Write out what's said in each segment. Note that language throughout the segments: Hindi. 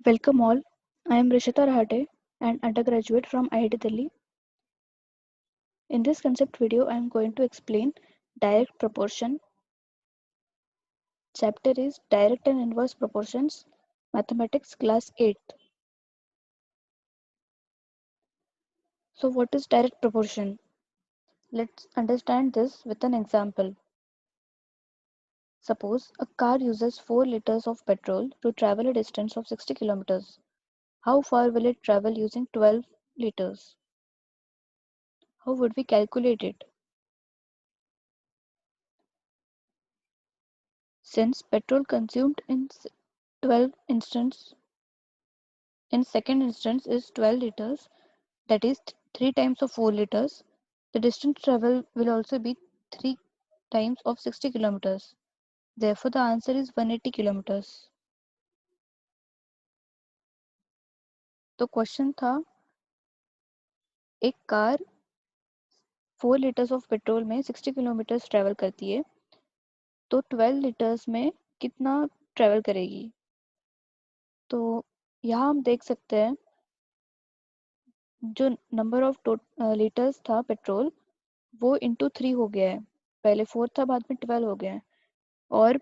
Welcome all. I am Rishita Rahate, an undergraduate from IIT Delhi. In this concept video, I am going to explain direct proportion. Chapter is Direct and Inverse Proportions, Mathematics Class 8th. So what is direct proportion? Let's understand this with an example. Suppose a car uses 4 liters of petrol to travel a distance of 60 kilometers. How far will it travel using 12 liters? How would we calculate it? Since petrol consumed in 12 instance in second instance is 12 liters, that is 3 times of 4 liters, the distance travel will also be 3 times of 60 kilometers. Therefore the answer is 180 kilometers. तो क्वेश्चन था एक कार 4 लीटर्स ऑफ पेट्रोल में 60 किलोमीटर्स ट्रैवल करती है तो 12 लीटर्स में कितना ट्रैवल करेगी. तो यहाँ हम देख सकते हैं जो नंबर ऑफ लीटर्स था पेट्रोल वो इंटू 3 हो गया है. पहले 4 था, बाद में 12 हो गया है. और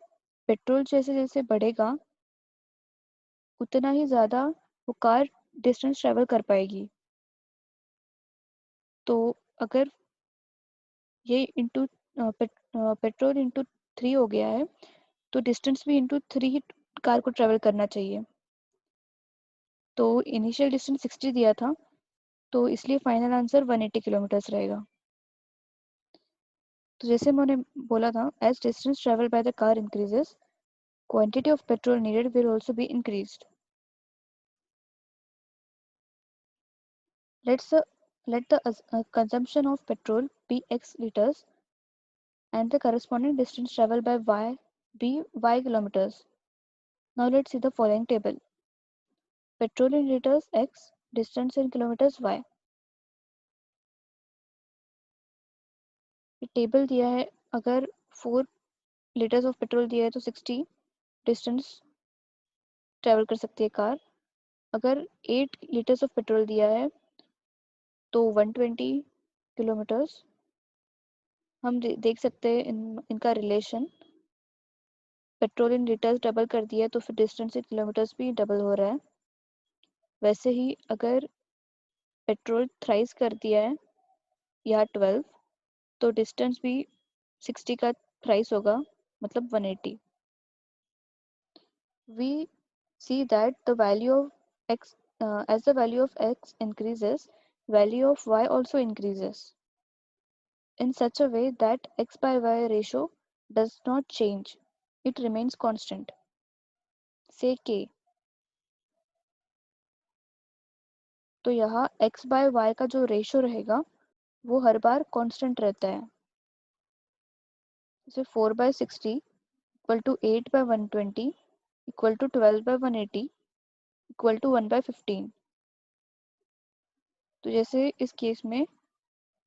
पेट्रोल जैसे जैसे बढ़ेगा उतना ही ज़्यादा वो कार डिस्टेंस ट्रैवल कर पाएगी. तो अगर ये इंटू पेट्रोल इंटू 3 हो गया है तो डिस्टेंस भी इंटू 3 ही कार को ट्रैवल करना चाहिए. तो इनिशियल डिस्टेंस 60 दिया था तो इसलिए फाइनल आंसर 180 किलोमीटर्स रहेगा. तो जैसे मैंने बोला था, as distance travel by the car increases, quantity of petrol needed will also be increased. Let the consumption of petrol be x liters and the corresponding distance traveled by y be y kilometers. Now let's see the following table. Petrol in liters x, distance in kilometers y. ये टेबल दिया है. अगर 4 लीटर्स ऑफ पेट्रोल दिया है तो 60 डिस्टेंस ट्रैवल कर सकती है कार. अगर 8 लीटर्स ऑफ पेट्रोल दिया है तो 120 किलोमीटर्स. हम देख सकते हैं इनका रिलेशन. पेट्रोल इन लीटर्स डबल कर दिया है तो फिर डिस्टेंस इन किलोमीटर्स भी डबल हो रहा है. वैसे ही अगर पेट्रोल थ्राइस कर दिया है या 12 तो डिस्टेंस भी 60 का थ्राइस होगा, मतलब 180. We see that the value of x as the value of x increases, value of y also increases in such a way that x by y ratio does not change, it remains constant. Say k. तो यहाँ x by y का जो रेशियो रहेगा वो हर बार कांस्टेंट रहता है. जैसे 4 by 60 equal to 8 by 120 equal to 12 by 180 equal to 1 by 15. तो जैसे इस केस में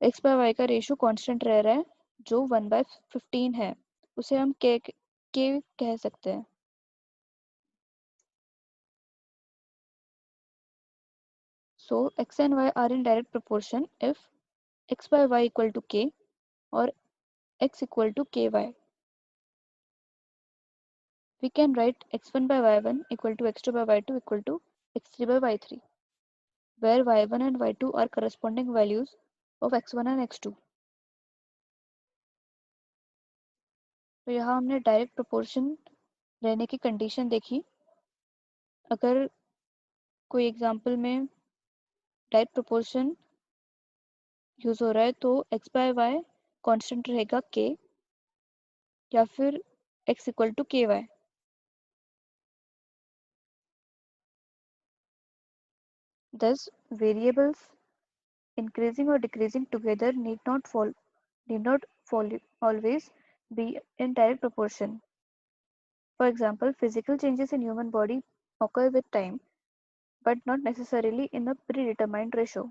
x by y का रेशियो कांस्टेंट रह रहा है जो 1 by 15 है, उसे हम k कह सकते हैं. So x and y are in direct proportion if x by y equal to k or x equal to ky. We can write x1 by y1 equal to x2 by y2 equal to x3 by y3, where y1 and y2 are corresponding values of x1 and x2. तो यहाँ हमने डायरेक्ट प्रोपोर्शन रहने की कंडीशन देखी. अगर कोई एग्जांपल में डायरेक्ट प्रोपोर्शन यूज हो रहा है तो x by y कांस्टेंट रहेगा k या फिर x equal to ky. Thus variables increasing or decreasing together need not always be in direct proportion. For example, physical changes in human body occur with time, but not necessarily in a predetermined ratio.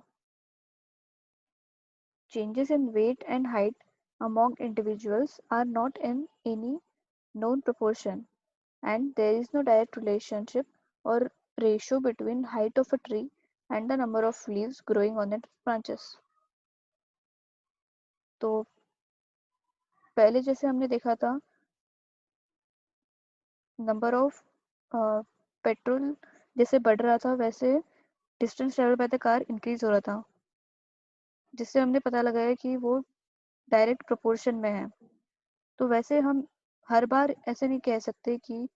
Changes in weight and height among individuals are not in any known proportion, and there is no direct relationship or ratio between height of a tree and the number of leaves growing on its branches. तो पहले जैसे हमने देखा था नंबर ऑफ पेट्रोल जैसे बढ़ रहा था वैसे distance travel by the car increase हो रहा था, जिससे हमने पता लगाया कि वो डायरेक्ट प्रोपोर्शन में है। तो वैसे हम हर बार ऐसे नहीं कह सकते कि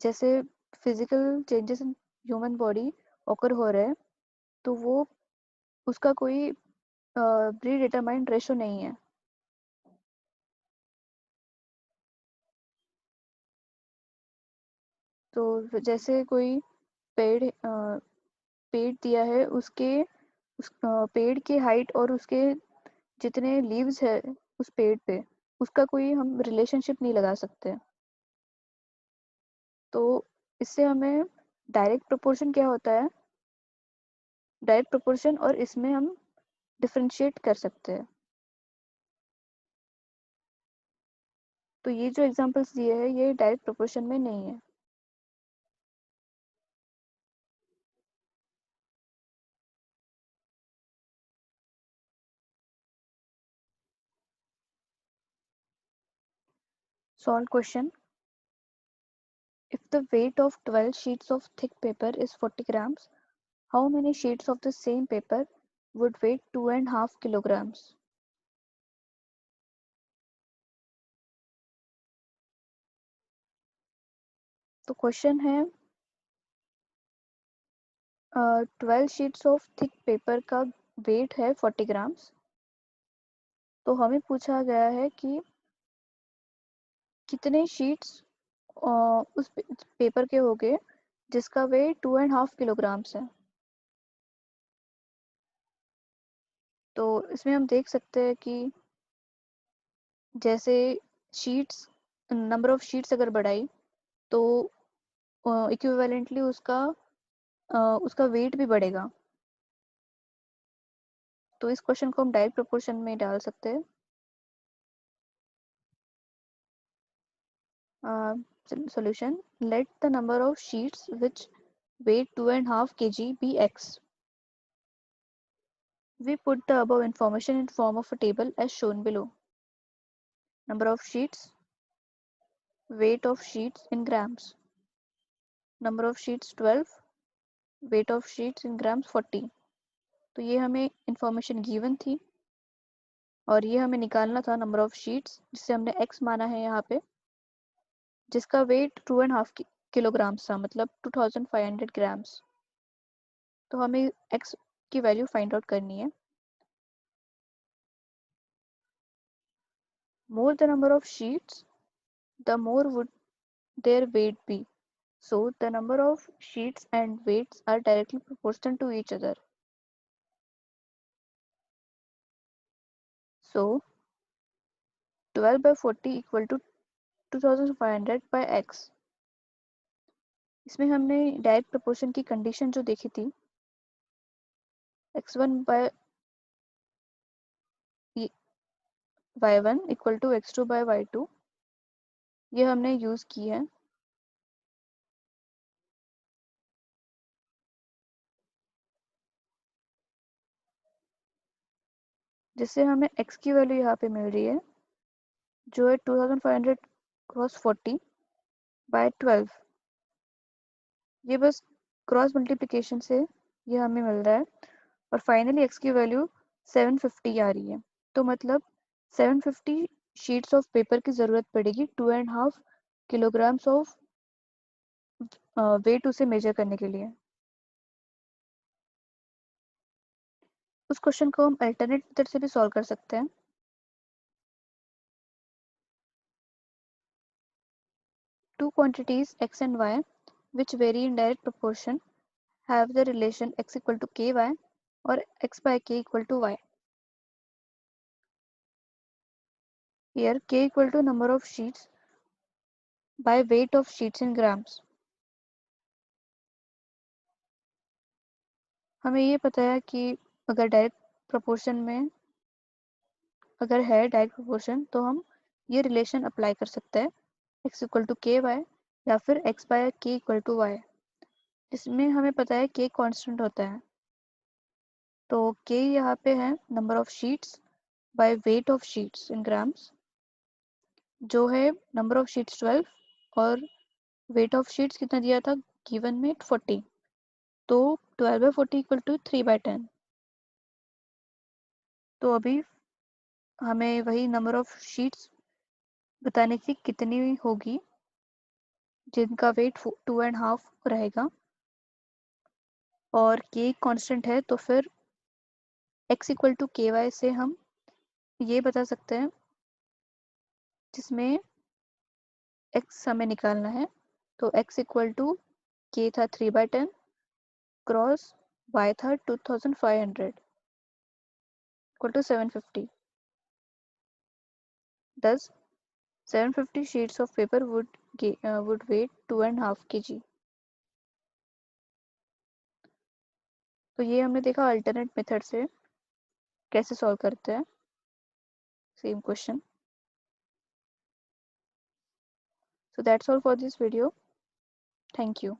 जैसे physical changes in human body occur हो रहे हैं तो वो उसका कोई प्री डिटरमाइंड रेशो नहीं है। तो जैसे कोई पेड़ दिया है उसके पेड़ की हाइट और उसके जितने लीव्स है उस पेड़ पे उसका कोई हम रिलेशनशिप नहीं लगा सकते। तो इससे हमें डायरेक्ट प्रोपोर्शन क्या होता है, डायरेक्ट प्रोपोर्शन और इसमें हम डिफरेंशिएट कर सकते हैं। तो ये जो एग्जांपल्स दिए हैं ये डायरेक्ट प्रोपोर्शन में नहीं है। Solve question. If the weight of 12 sheets of thick paper is 40 grams, how many sheets of the same paper would weigh 2.5 kilograms? तो क्वेश्चन है 12 शीट्स ऑफ थिक पेपर का वेट है 40 ग्राम्स। तो हमें पूछा गया है कि कितने शीट्स उस पेपर के होंगे जिसका वेट 2.5 किलोग्राम्स है। तो इसमें हम देख सकते हैं कि जैसे शीट्स नंबर ऑफ शीट्स अगर बढ़ाई तो इक्विवेलेंटली उसका वेट भी बढ़ेगा। तो इस क्वेश्चन को हम डायरेक्ट प्रोपोर्शन में डाल सकते हैं। Solution. Let the number of sheets which weigh 2.5 kg be x. We put the above information in form of a table as shown below. Number of sheets, weight of sheets in grams. Number of sheets 12, weight of sheets in grams 40. तो ये हमें इंफॉर्मेशन गिवन थी और ये हमें निकालना था नंबर ऑफ शीट्स जिसे हमने x माना है यहाँ पे, जिसका वेट 2.5 किलोग्राम्स था, मतलब 2500 ग्राम्स। तो हमें x की वैल्यू फाइंड आउट करनी है। More the number of sheets, the more would their weight be. So the number of sheets and weights are directly proportional to each other. So 12 by 40 equal to 2500 by x. इसमें हमने डायरेक्ट प्रोपोर्शन की कंडीशन जो देखी थी x1 by y1 equal to x2 by y2 ये हमने यूज की है। जिससे हमें x की वैल्यू यहाँ पे मिल रही है जो है 2500 क्रॉस 40 बाय 12। ये बस क्रॉस मल्टीप्लिकेशन से ये हमें मिल रहा है और फाइनली x की वैल्यू 750 आ रही है। तो मतलब 750 शीट्स ऑफ पेपर की ज़रूरत पड़ेगी 2.5 किलोग्राम्स ऑफ वेट उसे मेजर करने के लिए। उस क्वेश्चन को हम अल्टरनेट मेथड से भी सॉल्व कर सकते हैं। Two quantities x and y which vary in direct proportion have the relation x equal to ky or x by k equal to y. Here k equal to number of sheets by weight of sheets in grams. हमें ये पता है कि अगर डायरेक्ट प्रोपोर्शन में अगर है डायरेक्ट प्रोपोर्शन तो हम ये रिलेशन अप्लाई कर सकते हैं x इक्वल टू के वाई या फिर x बाय के इक्वल टू वाई। जिसमें हमें पता है k कांस्टेंट होता है, तो k यहाँ पे है number of sheets by weight of sheets in grams, जो है नंबर ऑफ शीट्स 12 और वेट ऑफ शीट्स कितना दिया था गिवन में 40, तो 12/40 इक्वल टू 3/10। तो अभी हमें वही नंबर ऑफ शीट्स बताने की कितनी होगी जिनका वेट 2.5 रहेगा, और k कांस्टेंट है, तो फिर x इक्वल टू ky से हम ये बता सकते हैं, जिसमें x हमें निकालना है, तो x इक्वल टू k था 3/10 क्रॉस y था 2500 equal to 750। Thus 750 sheets of paper would weight 2.5 kg। तो ये हमने देखा अल्टरनेट मेथड से कैसे सॉल्व करते हैं same question. So that's all for this video. Thank you.